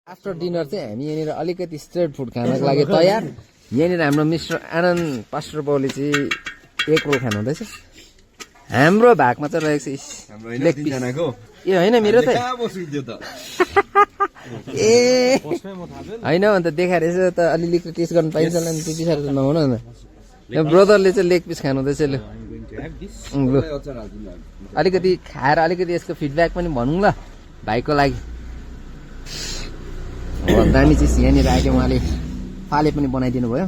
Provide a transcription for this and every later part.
After dinner चाहिँ हामी यहाँनिर अलिकति स्ट्रिट फुड खानको लागि तयार। यहाँनिर हाम्रो मिस्टर आनन्द पास्टर बाउले चाहिँ एक रोल खानुहुँदैछ। हाम्रो भागमा चाहिँ रहेको छ लेग पिस। ए होइन मेरो त ए होइन अन्त देखाएर यसो त अलिअलि टेस्ट गर्नु पाइन्छ होला नि, त्यति साह्रो त नहुन न। ब्रदरले चाहिँ लेग पिस खानुहुँदैछ। लु अलिकति खाएर अलिकति यसको फिडब्याक पनि भनौँ ल भाइको लागि। दामी चिज यहाँनिर आएको उहाँले फाले पनि बनाइदिनु भयो।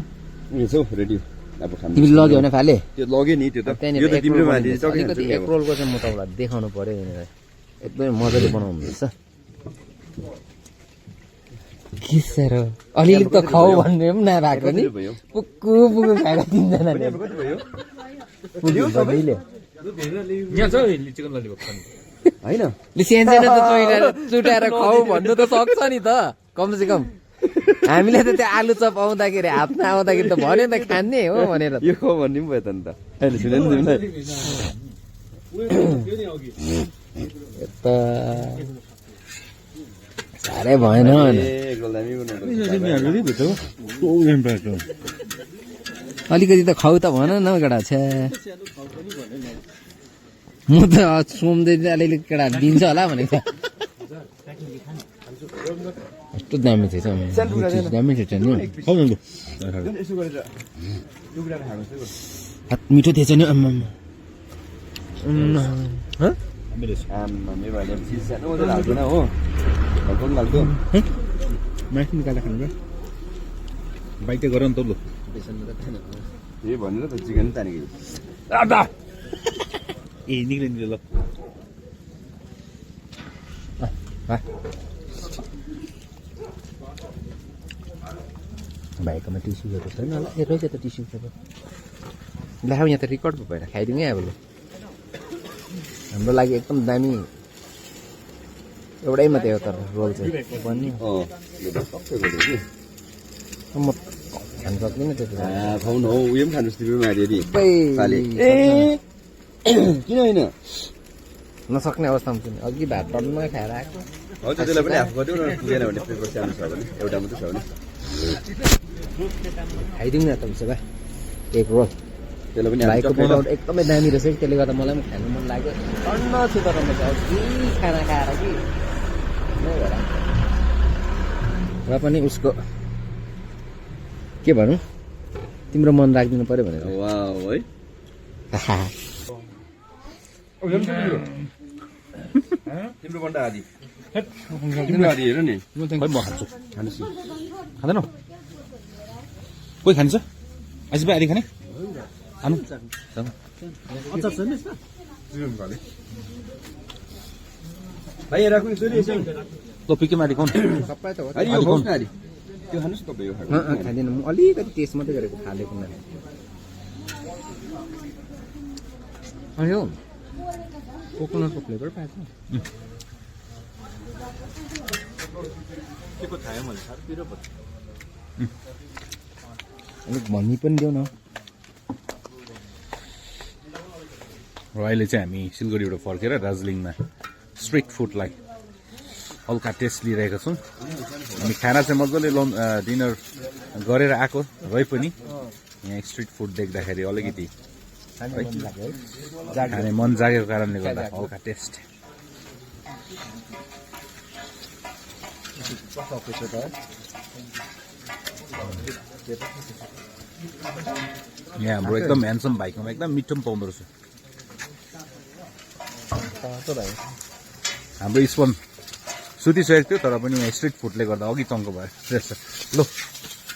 तिमीले लग्यो भने फाले त्यो लग्यो नि त्यो त अलिकति एक रोलको चाहिँ म तपाईँलाई देखाउनु पर्यो। यहाँनिर एकदमै मजाले बनाउनु हुँदैछ। के साह्रो अलिअलि त खाऊ भन्ने पनि नभएको नि, पुक्कु पुक्कु खाएको तिनजनाले। होइन सानसानो त चुटाएर खाऊ भन्नु त सक्छ नि त कमसे कम। हामीले त त्यो आलु चप आउँदाखेरि हातमा आउँदाखेरि त भन्यो नि त खाने हो भनेर। यो खो भन्ने पनि भयो त नि त। अहिले सुनेन तिमीलाई यता साह्रै भएन। अलिकति त खाउ त भन न केटा। छ्या म त सोम्दै अलिअलि केटा दिन्छ होला भनेको छ। कस्तो दामी थिएछ, दामी थिएछ नि। मिठो थिएछ नि। मासु निकालेर खानु बाइक गर नि त। लु यही भनेर त चिकन तानेको ए निक्लिनु ल। भाइकोमा टिस्युहरू छैन होला। ए रहेछ त टिस्यु पेपर। ला यहाँ त रेकर्ड पो भएर खाइदिउँ है अब। ल हाम्रो लागि एकदम दामी एउटै मात्रै हो तर रोल चाहिँ बन्ने। म खानु सक्दिनँ त्यति खाउनु हौ। उयो पनि खानुहोस् तिमी मारि किन होइन नसक्ने अवस्थामा छु नि। अघि भात टन्नै खाएर आएको हो। त्यसलाई पनि हाफ गरिदिउँ न। पुगेन भने पेपर सानो छ भने एउटा मात्रै छ भने खाइदिउँ न त उसो भए एक रोल। त्यसलाई पनि भाइको बनाउट एकदमै दामी रहेछ कि त्यसले गर्दा मलाई पनि खानु मन लाग्यो। टन्न छु तर म चाहिँ खाना खाएर कि र पनि उसको के भनौँ तिम्रो मन राखिदिनु पर्यो भनेर। है तिम्रो बन्दा आदि तिम्रो आदि हेर नि। म खान्छु। खानुहोस् खाँदैन कोही खान्छ आइस भाइ आदि खाने खानु भाइ राख्नु त पिकेमा आदि खाउनु सबै त हो। त्यो खानुहोस् तपाईँ यो खाँदिनँ म अलिकति टेस्ट मात्रै गरेको फालेको नाम। अनि हौ कोकोनटको फ्लेभर पाएको अलिक भनी पनि देऊ न। र अहिले चाहिँ हामी सिलगढीबाट फर्केर दार्जिलिङमा स्ट्रिट फुडलाई हल्का टेस्ट लिइरहेका छौँ। हामी खाना चाहिँ मजाले डिनर गरेर आएको भए पनि यहाँ स्ट्रिट फुड देख्दाखेरि अलिकति खाने मन जागेको कारणले गर्दा हल्का टेस्ट। यहाँ हाम्रो एकदम ह्यान्डसम भाइकोमा एकदम मिठो पनि पाउँदो रहेछ। हाम्रो स्पन सुतिसकेको थियो तर पनि यहाँ स्ट्रिट फुडले गर्दा अघि चङ्को भयो रहेछ। ल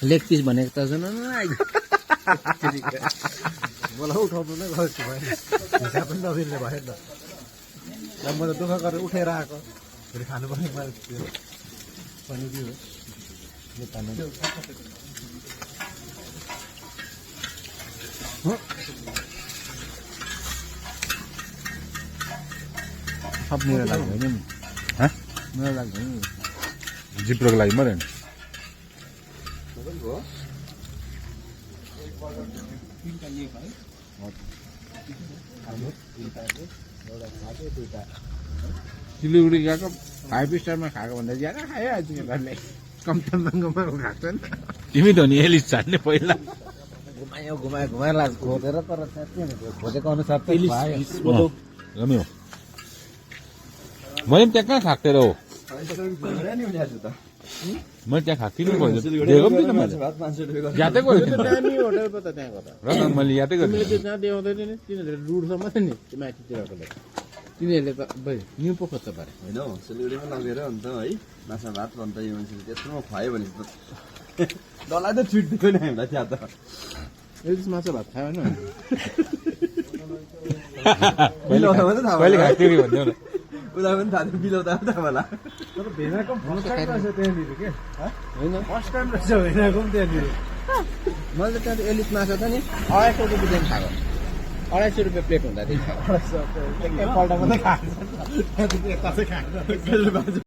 लेग पिस भनेको त सुन मलाई उठाउनु नै गएको भयो। हिसाब पनि नमिल्ने भयो नि त। म त दुःख गरेर उठेर आएको फेरि खानु पनि मैले पनि दियो। सब मेरो लागि होइन नि। मेरो लागि होइन नि। जिप्रोको लागि मात्रै एउटा खाँदै दुईवटा सिलगढी गएको 5 स्टारमा खाएको भन्दा ज्यादा खाइहाल्छु घरले कम्ता महँगोमा खाएको नि तिमी त नि एलिस छान्ने पहिला घुमायो लाज खोजेर तर खोजेको अनुसार त खायो रम्यो मैले पनि त्यहाँ कहाँ खाएको थिएँ र हो नि उनी आज त मैले त्यहाँ खाएको थिएँ नि दिएको पनि थिएन मैले भात 500 रुपियाँ यादै गरेको थिएँ दामी होटल पो त त्यहाँको त र त मैले यादै गरेको तिमीले त्यो जहाँ देखाउँदै थिएँ नि तिनीहरूले रुडसम्म थियो नि त्यो माथितिरकोले तिनीहरूले त न्यु पो खोज्छ पारे होइन हौ सिलगढीमा लगेर अन्त है माछा भात अन्त यो मान्छेले त्यत्रोमा खुवायो भने त डरलाई त ट्रिट दियो नि हामीलाई त्यहाँ त एलिस माछा भात खायो होइन बिलाउँदा मात्रै थाहा कहिले भयो खाएको थियो कि भन्थ्यो न उनीहरू पनि थाहा थियो बिलाउँदा पनि थाहा होला तर भेनाको फर्स्ट टाइम रहेछ त्यहाँनिर के होइन फर्स्ट टाइम रहेछ भेनाको पनि त्यहाँनिर मैले त त्यहाँ एलिस माछा त नि 250 रुपियाँ खाएको 250 रुपियाँ प्लेट हुँदा थियो 250 एकपल्ट मात्रै खाएको